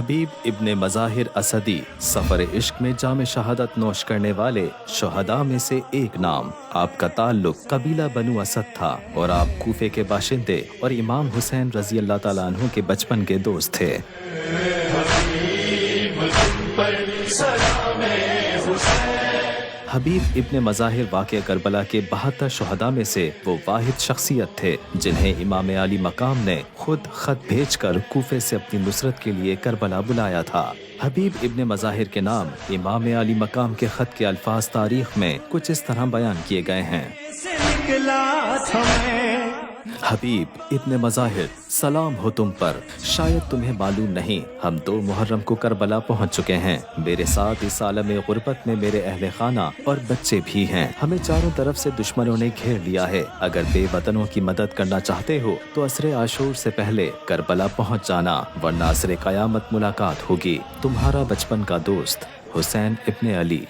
हबीब इब्ने मज़ाहिर असदी सफ़र इश्क में जाम शहादत नोश करने वाले शुहदा में से एक नाम। आपका ताल्लुक कबीला बनु असद था और आप कूफे के बाशिंदे और इमाम हुसैन रजी अल्लाह ताला अन्हु के बचपन के दोस्त थे। हबीब इब्ने मज़ाहिर वाक़या करबला के 72 शुहदा में से वो वाहिद शख्सियत थे जिन्हें इमाम आली मकाम ने खुद खत भेजकर कूफे से अपनी नुसरत के लिए करबला बुलाया था। हबीब इब्ने मज़ाहिर के नाम इमाम आली मकाम के खत के अल्फाज तारीख में कुछ इस तरह बयान किए गए हैं। हबीब इब्ने मज़ाहिर, सलाम हो तुम पर। शायद तुम्हें मालूम नहीं, हम 2 मुहर्रम को करबला पहुंच चुके हैं। मेरे साथ इस आलम गुर्बत में मेरे अहले खाना और बच्चे भी हैं। हमें चारों तरफ से दुश्मनों ने घेर लिया है। अगर बेवतनों की मदद करना चाहते हो तो असरे आशूर से पहले करबला पहुंच जाना, वरना असरे क़यामत मुलाकात होगी। तुम्हारा बचपन का दोस्त हुसैन इब्ने अली।